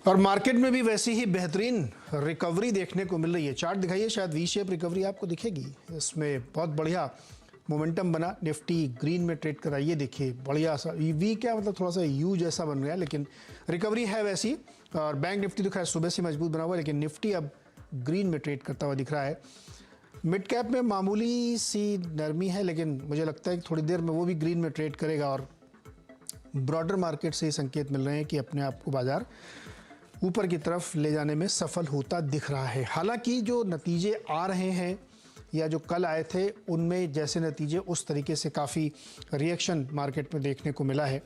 और मार्केट में भी वैसी ही बेहतरीन रिकवरी देखने को मिल रही है। चार्ट दिखाइए, शायद वी शेप रिकवरी आपको दिखेगी। इसमें बहुत बढ़िया मोमेंटम बना, निफ्टी ग्रीन में ट्रेड करा। ये देखिए बढ़िया सा वी, क्या मतलब थोड़ा सा यू जैसा बन गया, लेकिन रिकवरी है वैसी। और बैंक निफ्टी दिखा है सुबह से मजबूत बना हुआ, लेकिन निफ्टी अब ग्रीन में ट्रेड करता हुआ दिख रहा है। मिड कैप में मामूली सी नरमी है, लेकिन मुझे लगता है कि थोड़ी देर में वो भी ग्रीन में ट्रेड करेगा। और ब्रॉडर मार्केट से संकेत मिल रहे हैं कि अपने आप को बाजार ऊपर की तरफ ले जाने में सफल होता दिख रहा है। हालांकि जो नतीजे आ रहे हैं या जो कल आए थे, उनमें जैसे नतीजे उस तरीके से काफ़ी रिएक्शन मार्केट में देखने को मिला है,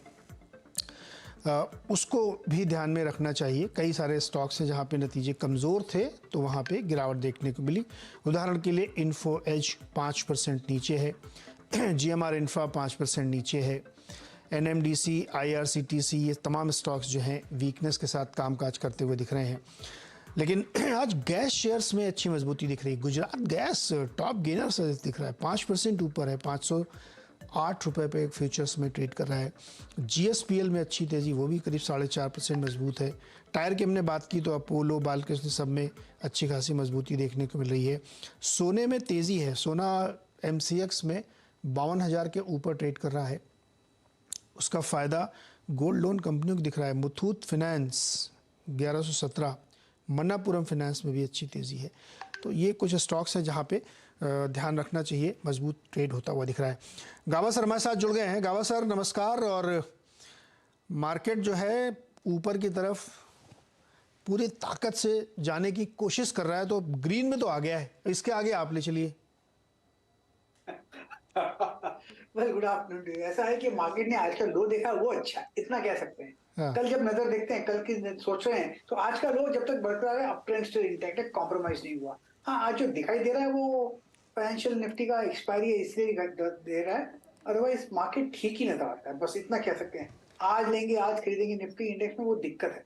उसको भी ध्यान में रखना चाहिए। कई सारे स्टॉक्स हैं जहां पे नतीजे कमज़ोर थे तो वहां पे गिरावट देखने को मिली। उदाहरण के लिए इन्फो एज 5% नीचे है, GMR इंफ्रा 5% नीचे है, NMDC, IRCTC, ये तमाम स्टॉक्स जो हैं वीकनेस के साथ कामकाज करते हुए दिख रहे हैं। लेकिन आज गैस शेयर्स में अच्छी मजबूती दिख रही है। गुजरात गैस टॉप गेनर से दिख रहा है, 5% ऊपर है, 508 रुपये पे फ्यूचर्स में ट्रेड कर रहा है। GSPL में अच्छी तेज़ी, वो भी करीब 4.5% मजबूत है। टायर की हमने बात की तो अपोलो, बालकृष्ण सब में अच्छी खासी मजबूती देखने को मिल रही है। सोने में तेज़ी है, सोना MCX में 52,000 के ऊपर ट्रेड कर रहा है। उसका फ़ायदा गोल्ड लोन कंपनियों को दिख रहा है। मुथूट फिनेंस 1117, मन्नापुरम फिनेंस में भी अच्छी तेज़ी है। तो ये कुछ स्टॉक्स हैं जहाँ पे ध्यान रखना चाहिए, मजबूत ट्रेड होता हुआ दिख रहा है। गावा सर हमारे साथ जुड़ गए हैं। गावा सर नमस्कार। और मार्केट जो है ऊपर की तरफ पूरी ताकत से जाने की कोशिश कर रहा है, तो ग्रीन में तो आ गया है, इसके आगे आप ले चलिए। Well, good afternoon. ऐसा है कि मार्केट ने आज का लो देखा, वो अच्छा है, इतना कह सकते हैं। हाँ। कल जब नजर देखते हैं, कल की सोच रहे हैं, तो आज का लो जब तक बरकरार है, अप ट्रेंड स्टिल इंटैक्ट है, कॉम्प्रोमाइज नहीं हुआ। हाँ, आज जो दिखाई दे रहा है वो फाइनेंशियल निफ्टी का एक्सपायरी है, इसलिए दे रहा है। अदरवाइज मार्केट ठीक ही नजर आता है, बस इतना कह सकते हैं। आज लेंगे, आज खरीदेंगे निफ्टी इंडेक्स में, वो दिक्कत है।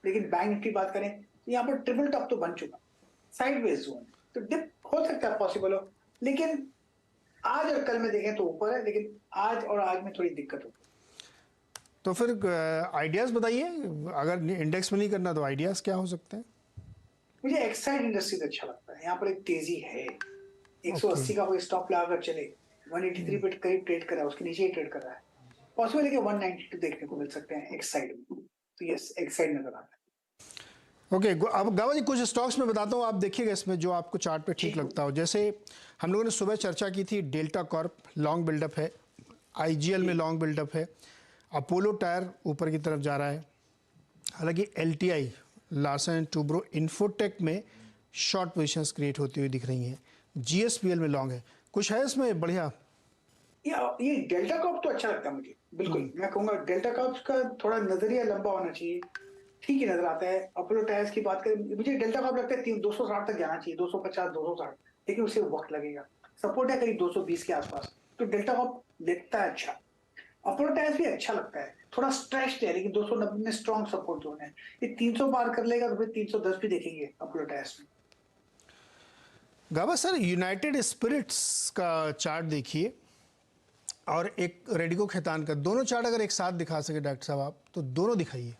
लेकिन बैंक निफ्टी बात करें तो यहाँ पर ट्रिपल टॉप तो बन चुका, साइडवेज जोन है, तो डिप हो सकता है, पॉसिबल हो। लेकिन आज और कल में देखें तो ऊपर है, लेकिन आज और आज में थोड़ी दिक्कत होगी। तो फिर आइडियाज़ बताइए, अगर इंडेक्स में नहीं करना तो आइडियाज़ क्या हो सकते हैं? मुझे एक्साइड इंडस्ट्रीज अच्छा लगता है, यहाँ पर एक तेजी है। ओके। 180 का कोई स्टॉप लगाकर चले, 183 पे करीब ट्रेड कर रहा है, उसके नीचे ही ट्रेड कर रहा है। पॉसिबल है कि 192 देखने को मिल सकते हैं एक्साइड में, तो यस, एक्साइड नजर आता है। ओके, अब गावा जी कुछ स्टॉक्स में बताता हूँ, आप देखिएगा इसमें जो आपको चार्ट पे ठीक ठीक लगता हो। जैसे हम लोगों ने सुबह चर्चा की थी, डेल्टा कॉर्प लॉन्ग बिल्डअप है, IGL में लॉन्ग बिल्डअप है, अपोलो टायर ऊपर की तरफ जा रहा है। हालांकि LTI Larsen and Toubro infotech में शॉर्ट पोजीशंस क्रिएट होती हुई दिख रही हैं। GSPL में लॉन्ग है। कुछ है इसमें बढ़िया? ये डेल्टा कॉप तो अच्छा लगता है मुझे, बिल्कुल। मैं कहूंगा डेल्टा कॉप का थोड़ा नजरिया लंबा होना चाहिए, ठीक ही नजर आता है। अपोलो टायर्स की बात करें, मुझे डेल्टा कॉप लगता है 260 तक जाना चाहिए, 250, 260, लेकिन उसे वक्त लगेगा। सपोर्ट है करीब 220 के आसपास, तो डेल्टा कॉप दिखता है अच्छा। अपोलो टायर्स भी अच्छा लगता है, थोड़ा स्ट्रेच्ड है, लेकिन 290 में स्ट्रॉन्ग सपोर्ट जोन है। ये 300 पार कर लेगा तो फिर 310 भी देखेंगे अपोलो टायर्स में। गावा सर यूनाइटेड स्पिरिट्स का चार्ट देखिए और एक रेडिको खैतान का, दोनों चार्ट अगर एक साथ दिखा सके डॉक्टर साहब आप, तो दोनों दिखाइए।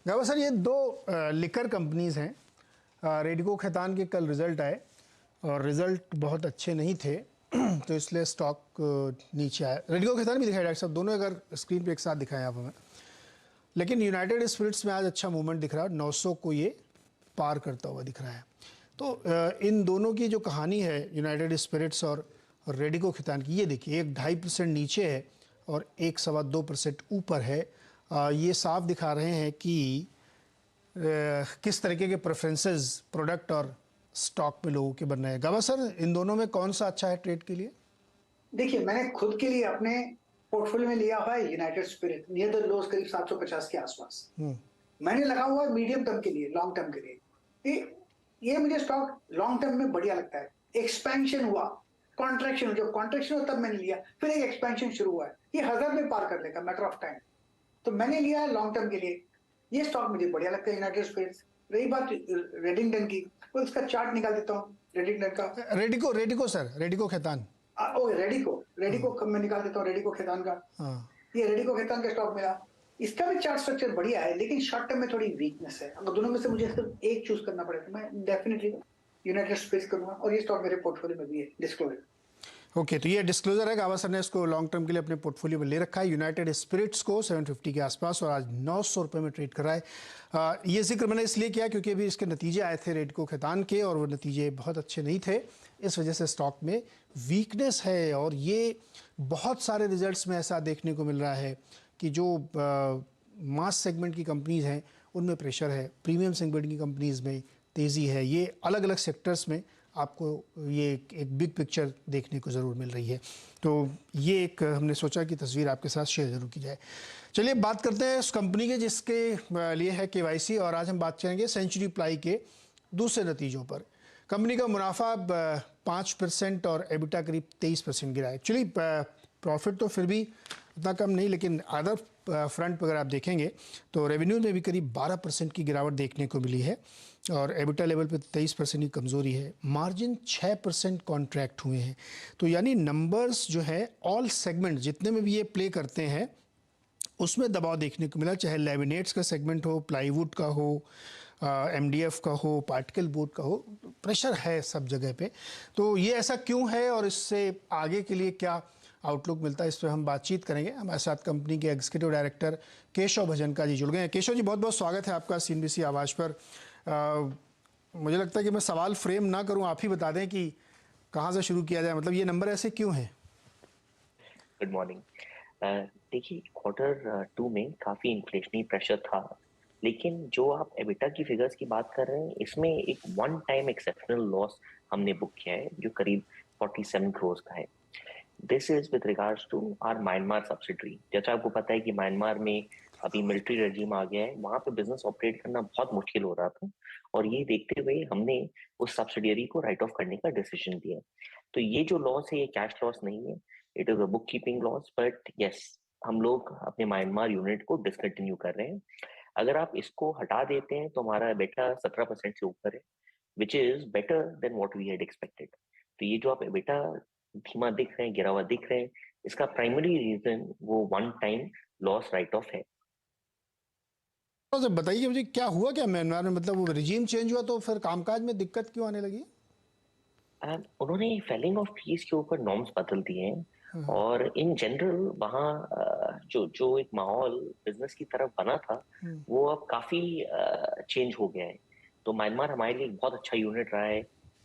गावा सर ये दो लिकर कंपनीज हैं। रेडिको खैतान के कल रिजल्ट आए और रिजल्ट बहुत अच्छे नहीं थे तो इसलिए स्टॉक नीचे आया। रेडिको खैतान भी दिखाया डॉक्टर साहब, दोनों अगर स्क्रीन पे एक साथ दिखाएं आप हमें। लेकिन यूनाइटेड स्पिरिट्स में आज अच्छा मूवमेंट दिख रहा है, 900 को ये पार करता हुआ दिख रहा है। तो इन दोनों की जो कहानी है, यूनाइटेड स्पिरिट्स और रेडिको खैतान की, ये देखिए एक 2.5% नीचे है और 1.25% ऊपर है। ये साफ दिखा रहे हैं कि किस तरीके के प्रेफरेंसेस प्रोडक्ट और स्टॉक में लोगों के बन रहे हैं। गावा सर इन दोनों में कौन सा अच्छा है ट्रेड के लिए? देखिए, मैंने खुद के लिए अपने पोर्टफोलियो में लिया हुआ है United spirit, near the lows करीब 750 के आसपास। मैंने लगा हुआ है मीडियम टर्म के लिए, लॉन्ग टर्म के लिए। ये मुझे स्टॉक लॉन्ग टर्म में बढ़िया लगता है। एक्सपेंशन हुआ, कॉन्ट्रैक्शन, जब कॉन्ट्रैक्शन हुआ तब मैंने लिया, फिर एक एक्सपेंशन शुरू हुआ है, ये 1000 में पार कर लेगा मैटर ऑफ टाइम, तो मैंने लिया है लॉन्ग टर्म के लिए। ये स्टॉक मुझे बढ़िया लगता है, यूनाइटेड स्पिरिट्स। रही बात रेडिंगटन की, तो इसका चार्ट निकाल देता हूँ रेडिंगटन का। रेडिको रेडिको सर, रेडिको खैतान। ओ रेडिको, रेडिको मैं निकाल देता हूँ, रेडिको खैतान का। हाँ। ये रेडिको खैतान का स्टॉक मिला, इसका भी चार्ट स्ट्रक्चर बढ़िया है, लेकिन शॉर्ट टर्म में थोड़ी वीकनेस है। अगर दोनों में से मुझे सिर्फ एक चूज करना पड़े तो मैं डेफिनेटली यूनाइटेड स्पिरिट्स करूंगा, और ये स्टॉक मेरे पोर्टफोलियो में भी है, डिस्क्लोजर। ओके, तो ये डिस्क्लोजर है, गावा सर ने इसको लॉन्ग टर्म के लिए अपने पोर्टफोलियो में ले रखा है यूनाइटेड स्पिरिट्स को 750 के आसपास, और आज 900 रुपये में ट्रेड कर रहा है। ये जिक्र मैंने इसलिए किया क्योंकि अभी इसके नतीजे आए थे रेडको खैतान के, और वो नतीजे बहुत अच्छे नहीं थे, इस वजह से स्टॉक में वीकनेस है। और ये बहुत सारे रिजल्ट्स में ऐसा देखने को मिल रहा है कि जो मास सेगमेंट की कंपनीज हैं उनमें प्रेशर है, प्रीमियम सेगमेंट की कंपनीज में तेज़ी है। ये अलग अलग सेक्टर्स में आपको ये एक बिग पिक्चर देखने को ज़रूर मिल रही है। तो ये एक हमने सोचा कि तस्वीर आपके साथ शेयर ज़रूर की जाए। चलिए बात करते हैं उस कंपनी के जिसके लिए है केवाईसी, और आज हम बात करेंगे सेंचुरी प्लाई के दूसरे नतीजों पर। कंपनी का मुनाफा 5% और एबिटा करीब 23% गिरा है। एक्चुअली प्रॉफिट तो फिर भी उतना कम नहीं, लेकिन अदर फ्रंट पर अगर आप देखेंगे तो रेवेन्यू में भी करीब 12% की गिरावट देखने को मिली है, और एबिटा लेवल पे 23% की कमज़ोरी है। मार्जिन 6% कॉन्ट्रैक्ट हुए हैं। तो यानी नंबर्स जो है ऑल सेगमेंट जितने में भी ये प्ले करते हैं उसमें दबाव देखने को मिला, चाहे लैमिनेट्स का सेगमेंट हो, प्लाईवुड का हो, एमडीएफ का हो, पार्टिकल बोर्ड का हो, प्रेशर है सब जगह पे। तो ये ऐसा क्यों है और इससे आगे के लिए क्या आउटलुक मिलता है, इस पर हम बातचीत करेंगे। हमारे साथ कंपनी के एग्जीक्यूटिव डायरेक्टर केशव भजनका जी जुड़ गए हैं। केशव जी, बहुत बहुत स्वागत है आपका CNBC आवाज़ पर। मुझे लगता है कि मैं सवाल फ्रेम ना करूं, आप ही बता दें कि कहाँ से शुरू किया जाए, मतलब ये नंबर ऐसे क्यों हैं? Good morning. देखिए, Q2 में काफी इन्फ्लेशनरी प्रेशर था, लेकिन जो आप एबिटा की फिगर्स की बात कर रहे हैं, इसमें एक वन टाइम एक्सेप्शनल लॉस हमने बुक किया है जो करीब 47 करोड़ का है। This is with regards to our Myanmar subsidiary. जैसा आपको पता है कि म्यांमार में अभी मिलिट्री रेजिम आ गया है, वहां पे बिजनेस ऑपरेट करना बहुत मुश्किल हो रहा था, और ये देखते हुए हमने उस सब्सिडियरी को राइट ऑफ करने का डिसीजन लिया। तो ये जो लॉस है, ये कैश लॉस नहीं है, it is a book keeping loss, but yes, हम लोग अपने म्यांमार यूनिट को डिसकंटिन्यू कर रहे हैं। अगर आप इसको हटा देते हैं तो हमारा बेटा 17% से ऊपर है, which is better than what we had expected. तो ये जो आप बेटा धीमा दिख रहे हैं, गिरा हुआ दिख रहे हैं, इसका प्राइमरी रीजन वो one time loss right of है। तो बताइए मुझे क्या हुआ, क्या म्यांमार में, मतलब वो रिजीम चेंज हुआ तो फिर कामकाज में दिक्कत क्यों आने लगी? उन्होंने फेलिंग ऑफ पीस के ऊपर नॉर्म्स बदल दिए हैं, और इन जनरल वहाँ जो जो एक माहौल बिजनेस की तरफ बना था वो अब काफी चेंज हो गया है। तो म्यांमार हमारे लिए एक बहुत अच्छा यूनिट रहा है।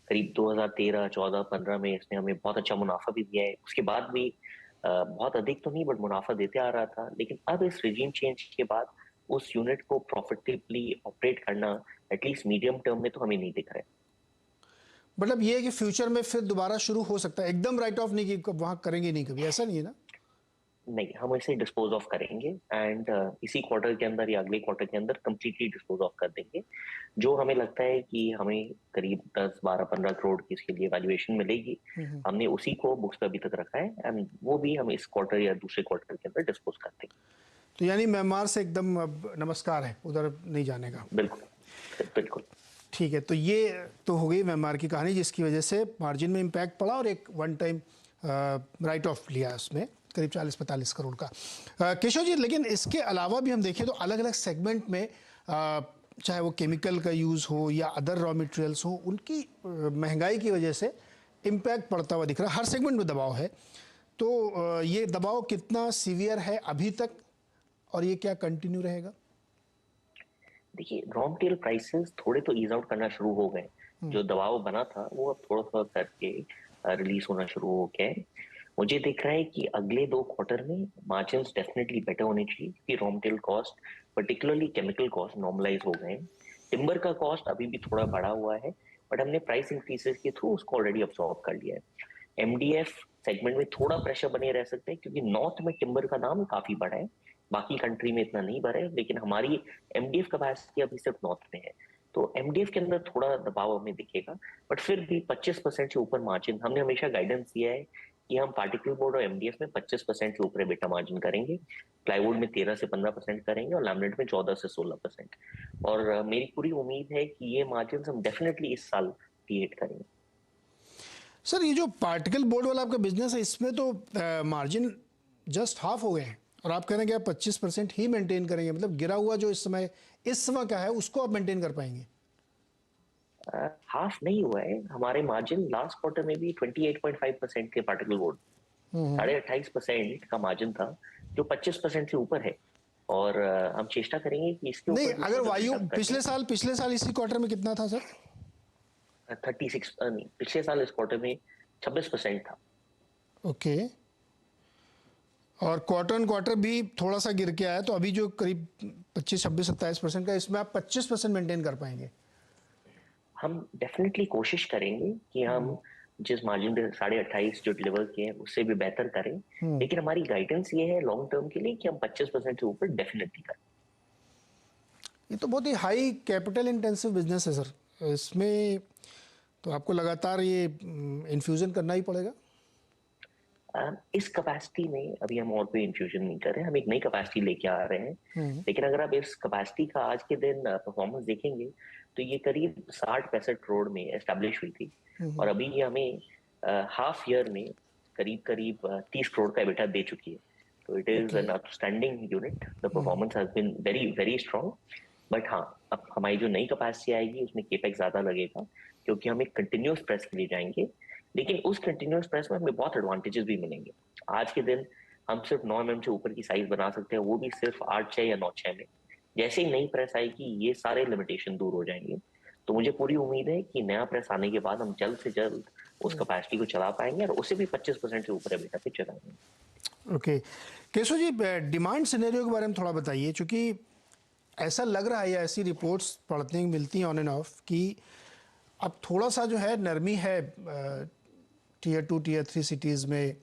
करीब 2013, 14, 15 में इसने हमें बहुत अच्छा मुनाफा भी दिया है। उसके बाद भी बहुत अधिक तो नहीं, बट मुनाफा देते आ रहा था। लेकिन अब इस रिजीम चेंज के बाद उस यूनिट को प्रॉफिटेबली ऑपरेट करना एटलीस्ट मीडियम टर्म में तो हमें नहीं दिख रहा है। मतलब ये है कि फ्यूचर में फिर दोबारा शुरू हो सकता है, एकदम राइट ऑफ नहीं कि वहाँ करेंगे नहीं कभी, ऐसा नहीं है ना? नहीं, हम इसे डिस्पोज ऑफ करेंगे, एंड इसी क्वार्टर के अंदर या अगले क्वार्टर के अंदर कंप्लीटली डिस्पोज ऑफ कर देंगे। जो हमें लगता है कि हमें करीब 10, 12, 15 करोड़ की इसके लिए वैल्यूएशन मिलेगी, हमने उसी को बुक्स पे अभी तक रखा है, एंड वो भी हम इस क्वार्टर या दूसरे क्वार्टर के अंदर डिस्पोज कर देंगे। तो यानी म्यांमार से एकदम अब नमस्कार है, उधर नहीं जाने का? बिल्कुल बिल्कुल। ठीक है, तो ये तो हो गई म्यांमार की कहानी, जिसकी वजह से मार्जिन में इम्पैक्ट पड़ा और एक वन टाइम राइट ऑफ लिया उसमें करीब 40-45 करोड़ का। केशव जी, लेकिन इसके अलावा भी हम देखें तो अलग अलग सेगमेंट में चाहे वो केमिकल का यूज़ हो या अदर रॉ मटेरियल्स हो, उनकी महंगाई की वजह से इम्पैक्ट पड़ता हुआ दिख रहा है। हर सेगमेंट में दबाव है, तो ये दबाव कितना सीवियर है अभी तक, और ये क्या कंटिन्यू रहेगा? देखिए, रॉ मटेरियल प्राइसेस थोड़े तो ईज आउट करना शुरू हो गए। जो दबाव बना था वो अब थोड़ा थोड़ा करके रिलीज होना शुरू हो गया है। मुझे दिख रहा है कि अगले 2 क्वार्टर में मार्जिन्स डेफिनेटली बेटर होने चाहिए, क्योंकि raw material cost particularly chemical cost normalize हो गए हैं। टिम्बर का कॉस्ट अभी भी थोड़ा बढ़ा हुआ है, बट हमने प्राइस इंक्रीजेस के थ्रू उसको ऑलरेडी अब्सॉर्ब कर लिया है। एमडीएफ सेगमेंट में थोड़ा प्रेशर बने रह सकते हैं, क्योंकि नॉर्थ में टिम्बर का दाम काफी बढ़ा है, बाकी कंट्री में इतना नहीं बढ़ा है, लेकिन हमारी एमडीएफ कैपेसिटी अभी सिर्फ नॉर्थ में है, तो एमडीएफ के अंदर थोड़ा दबाव हमें दिखेगा। बट फिर भी 25% से ऊपर मार्जिन, हमने हमेशा गाइडेंस दिया है कि हम पार्टिकल बोर्ड और एमडीएफ में 25% से ऊपर बेटा मार्जिन करेंगे, प्लाईवुड में 13 से 15% करेंगे, और लैमिनेट में 14 से 16%। और मेरी पूरी उम्मीद है कि ये मार्जिन हम डेफिनेटली इस साल क्रिएट करेंगे। सर, ये जो पार्टिकल बोर्ड वाला आपका बिजनेस है, इसमें तो मार्जिन जस्ट हाफ हो गए हैं, और आप कह रहे हैं कि आप 25% ही मेंटेन करेंगे, मतलब गिरा हुआ जो इस समय का है उसको आप मेंटेन कर पाएंगे? हाफ नहीं हुआ है, हमारे मार्जिन लास्ट क्वार्टर में भी 28.5% के पार्टिकल बोर्ड, 28.5% का मार्जिन था, जो 25% से ऊपर है। और हम चेष्टा करेंगे कि इसके नहीं, ऊपर भी अगर वायु प्रोडक्शन कम पिछले साल इसी क्वार्टर में कितना था सर? करके 36 नहीं, पिछले साल इस क्वार्टर में 26% था। ओके। और क्वार्टर भी थोड़ा सा गिर के आया, तो अभी जो करीब 25, 26, 27% का, इसमें आप 25% मेंटेन कर पाएंगे? हम डेफिनेटली कोशिश करेंगे कि हम जिस मार्जिन पे 28.5 जो डिलीवर किए हैं उससे भी बेहतर करें, लेकिन हमारी गाइडेंस ये है लॉन्ग टर्म के लिए कि हम 25% से ऊपर डेफिनेटली करें। ये तो बहुत ही हाई कैपिटल इंटेंसिव बिजनेस है सर, इसमें तो आपको लगातार ये इन्फ्यूजन करना ही पड़ेगा। इस कैपेसिटी में अभी हम और कोई इन्फ्यूजन नहीं कर रहे हैं, हम एक नई कैपेसिटी लेके आ रहे हैं। लेकिन अगर आप इस कैपेसिटी का आज के दिन परफॉर्मेंस देखेंगे तो ये करीब 60-65 करोड़ में एस्टेब्लिश हुई थी, और अभी ये हमें हाफ ईयर में करीब करीब 30 करोड़ का एबिटा दे चुकी है। तो it is okay. An outstanding unit, the performance has been very very strong. But हाँ, अब हमारी जो नई कैपेसिटी आएगी उसमें केपेक्स ज्यादा लगेगा, क्योंकि हम एक कंटिन्यूअस प्रेस के लिए जाएंगे। लेकिन उस कंटिन्यूअस प्रेस में हमें बहुत एडवांटेजेस भी मिलेंगे। आज के दिन हम सिर्फ 9 mm से ऊपर की साइज बना सकते हैं, वो भी सिर्फ 8/6 या 9/6 में। जैसे ही नई प्रेस आएगी ये सारे लिमिटेशन दूर हो जाएंगे। तो मुझे पूरी उम्मीद है कि नया प्रेस आने के बाद हम जल्द से जल्द उस कैपेसिटी को चला पाएंगे और उसे भी 25% से ऊपर एबिटा पे चलाएंगे। Okay, Keshav ji, demand scenario के बारे में थोड़ा बताइए, क्योंकि ऐसा लग रहा है या ऐसी रिपोर्ट्स पढ़ने को मिलती हैं ऑन एंड ऑफ कि अब थोड़ा सा जो है नरमी है Tier 2 Tier 3 सिटीज़ में,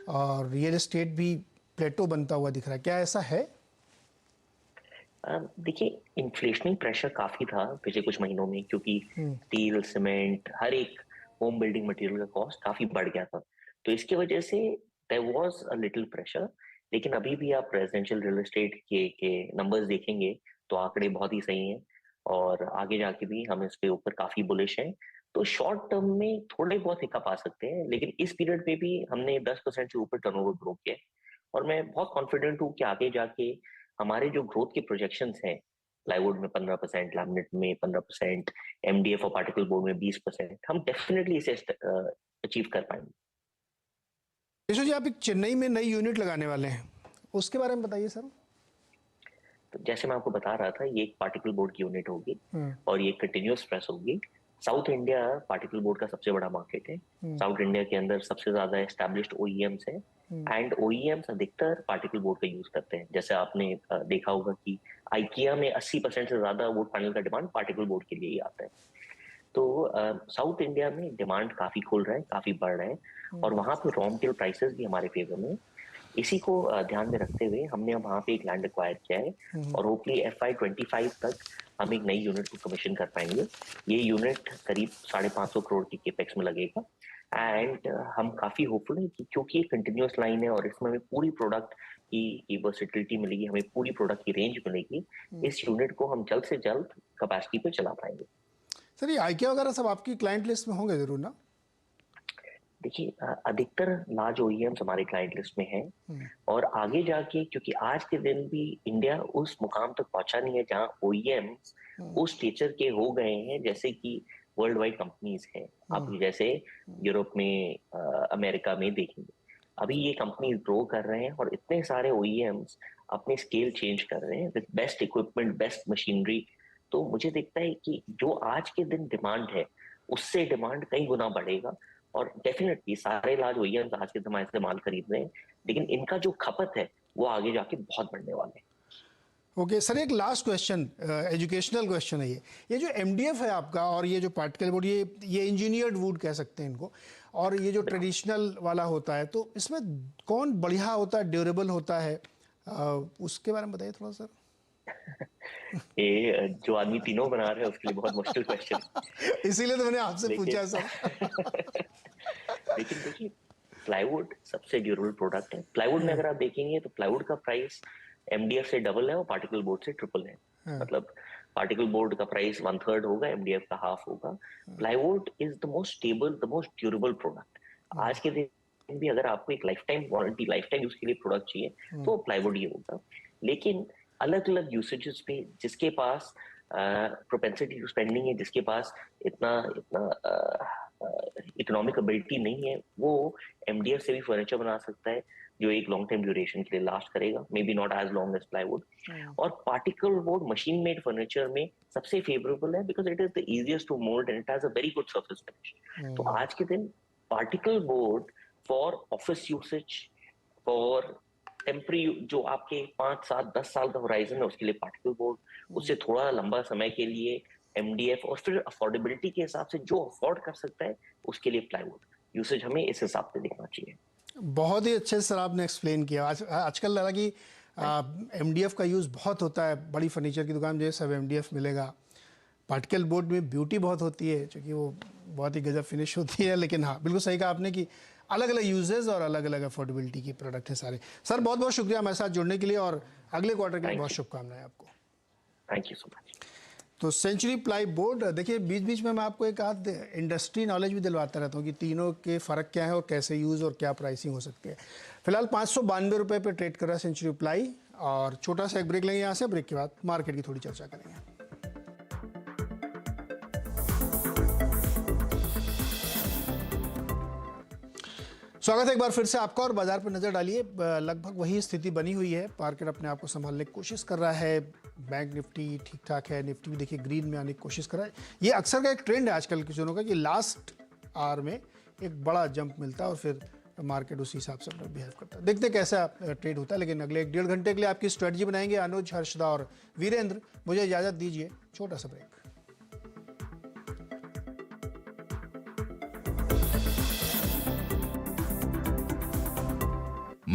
और रियल एस्टेट भी प्लेटो बनता हुआ दिख रहा है, क्या ऐसा है? देखिए, इन्फ्लेशनरी प्रेशर काफी था पिछले कुछ महीनों में, क्योंकि स्टील, सीमेंट, हर एक होम बिल्डिंग मटेरियल का कॉस्ट काफी बढ़ गया था। तो इसकी वजह से there was a little pressure. लेकिन अभी भी आप रेजिडेंशियल रियल एस्टेट के नंबर्स देखेंगे तो आंकड़े बहुत ही सही हैं, और आगे जाके भी हम इसके ऊपर काफी बुलिश हैं। तो शॉर्ट टर्म में थोड़े बहुत हिकअप आ सकते हैं, लेकिन इस पीरियड में भी हमने 10% से ऊपर टर्नओवर ग्रो किया है। और मैं बहुत कॉन्फिडेंट हूँ कि आगे जाके हमारे जो ग्रोथ के प्रोजेक्शंस हैं, प्लाईवुड में 15%, लैमिनेट में 15%, एमडीएफ और पार्टिकल बोर्ड में 20%, हम डेफिनेटली इसे अचीव कर पाएंगे। केशव जी, आप एक चेन्नई में नई यूनिट लगाने वाले हैं, उसके बारे में बताइए सर। तो जैसे मैं आपको बता रहा था, ये एक पार्टिकल बोर्ड की यूनिट होगी और ये कंटिन्यूअस प्रेस होगी। साउथ इंडिया पार्टिकल बोर्ड का सबसे बड़ा मार्केट है। साउथ इंडिया के अंदर सबसे ज्यादा एस्टैब्लिश्ड ओईएम्स है, एंड ओईएम्स अधिकतर पार्टिकल बोर्ड का यूज करते हैं। जैसे आपने देखा होगा कि आइकिया में 80% से ज्यादा वुड पैनल का डिमांड पार्टिकल बोर्ड के लिए ही आता है। तो साउथ इंडिया में डिमांड काफी खुल रहा है, काफी बढ़ रहा है, और वहां पे रॉ मटेरियल प्राइसेस भी हमारे फेवर में। इसी को ध्यान में रखते हुए हमने वहां पे एक लैंड एक्वायर किया है, और होपली FY25 तक हम एक नई यूनिट को कमीशन कर पाएंगे। ये यूनिट करीब 550 करोड़ की केपेक्स में लगेगा, एंड हम काफी होपफुल हैं कि क्योंकि ये कंटिन्यूअस लाइन है और इसमें हमें पूरी प्रोडक्ट की वर्सेटिलिटी मिलेगी, हमें पूरी प्रोडक्ट की रेंज मिलेगी। इस यूनिट को हम जल्द से जल्द कैपेसिटी पे चला पाएंगे। सर, ये आइकिया वगैरह सब आपकी क्लाइंट लिस्ट में होंगे जरूर ना? देखिए, अधिकतर लार्ज ओईएम्स हमारे क्लाइंट लिस्ट में हैं, और आगे जाके क्योंकि आज के दिन भी इंडिया उस मुकाम तक पहुंचा नहीं है जहां ओईएम्स उस स्टेचर के हो गए हैं जैसे कि वर्ल्ड वाइड कंपनीज हैं। आप जैसे यूरोप में, अमेरिका में देखेंगे, अभी ये कंपनीज ग्रो कर रहे हैं और इतने सारे ओईएम्स अपने स्केल चेंज कर रहे हैं with best equipment, best machinery. तो मुझे दिखता है कि जो आज के दिन डिमांड है उससे डिमांड कई गुना बढ़ेगा, और डेफिनेटली सारे लार्ज ओईएम्स आज के जमाने से माल खरीद रहे हैं, लेकिन इनका जो खपत है वो आगे जाके बहुत बढ़ने वाले हैं। ओके सर, एक लास्ट क्वेश्चन, एजुकेशनल क्वेश्चन है ये जो एमडीएफ है आपका, और ये जो पार्टिकल बोर्ड, ये इंजीनियर्ड वुड कह सकते हैं इनको, और ये जो ट्रेडिशनल वाला होता है, तो इसमें कौन बढ़िया होता है, ड्यूरेबल होता है, उसके बारे में बताइए थोड़ा सर। ये जो आदमी तीनों बना रहे हैं उसके लिए बहुत मुश्किल क्वेश्चन है। इसीलिए तो मैंने आपसे लेकिन पूछा सर। लेकिन देखिए, प्लाईवुड सबसे ड्यूरेबल प्रोडक्ट है। प्लाईवुड में अगर आप देखेंगे तो प्लाईवुड का प्राइस एमडीएफ से डबल है और पार्टिकल बोर्ड से ट्रिपल है। मतलब पार्टिकल बोर्ड का प्राइस 1/3 होगा, एमडीएफ का हाफ होगा। Plywood is the most stable, the most durable product आज के दिन। भी अगर आपको एक life time warranty, life time use के लिए प्रोडक्ट चाहिए तो प्लाईवुड ही होगा। लेकिन अलग अलग यूसेजेस पे जिसके पास प्रोपेंसिटी टू स्पेंडिंग है, जिसके पास इतना इतना इकोनॉमिक एबिलिटी नहीं है, वो एमडीएफ से भी फर्नीचर बना सकता है जो एक लॉन्ग टर्म ड्यूरेशन के लिए लास्ट करेगा, may be not as long as plywood. और particle board machine made furniture में सबसे फेवरेबल है because it is the easiest to mould and it has a very good surface finish. तो आज के दिन particle board for office usage, for temporary, जो आपके 5, 7, 10 साल का होराइजन है उसके लिए पार्टिकल बोर्ड, उससे थोड़ा लंबा समय के लिए एमडीएफ, और फिर अफोर्डेबिलिटी के हिसाब से जो अफोर्ड कर सकता है उसके लिए प्लाईवुड यूसेज हमें इस हिसाब से देखना चाहिए। बहुत ही अच्छे से सर आपने एक्सप्लेन किया। आजकल हालांकि एमडीएफ का यूज़ बहुत होता है, बड़ी फर्नीचर की दुकान जो है सब एमडीएफ मिलेगा। पार्टिकल बोर्ड में ब्यूटी बहुत होती है क्योंकि वो बहुत ही गजब फिनिश होती है, लेकिन हाँ बिल्कुल सही कहा आपने कि अलग अलग यूजेस और अलग अलग अफोर्डेबिलिटी के प्रोडक्ट हैं सारे। सर बहुत बहुत शुक्रिया हमारे साथ जुड़ने के लिए और अगले क्वार्टर के लिए बहुत शुभकामनाएं आपको। Thank you so much. तो सेंचुरी प्लाई बोर्ड, देखिए बीच बीच में मैं आपको एक आध इंडस्ट्री नॉलेज भी दिलवाता रहता हूँ कि तीनों के फ़र्क क्या है और कैसे यूज़ और क्या प्राइसिंग हो सकती है। फिलहाल 592 रुपये पे ट्रेड कर रहा है सेंचुरी प्लाई, और छोटा सा एक ब्रेक लेंगे यहाँ से। ब्रेक के बाद मार्केट की थोड़ी चर्चा करेंगे। स्वागत है एक बार फिर से आपका, और बाजार पर नजर डालिए। लगभग वही स्थिति बनी हुई है, मार्केट अपने आप को संभालने की कोशिश कर रहा है। बैंक निफ्टी ठीक ठाक है, निफ्टी भी देखिए ग्रीन में आने की कोशिश कर रहा है। ये अक्सर का एक ट्रेंड है आजकल के दिनों का कि लास्ट आवर में एक बड़ा जंप मिलता है और फिर मार्केट उसी हिसाब से अपना बिहेव करता है। देखते कैसा ट्रेड होता है, लेकिन अगले 1-1.5 घंटे के लिए आपकी स्ट्रेटजी बनाएंगे अनुज, हर्षदा और वीरेंद्र। मुझे इजाज़त दीजिए, छोटा सा ब्रेक।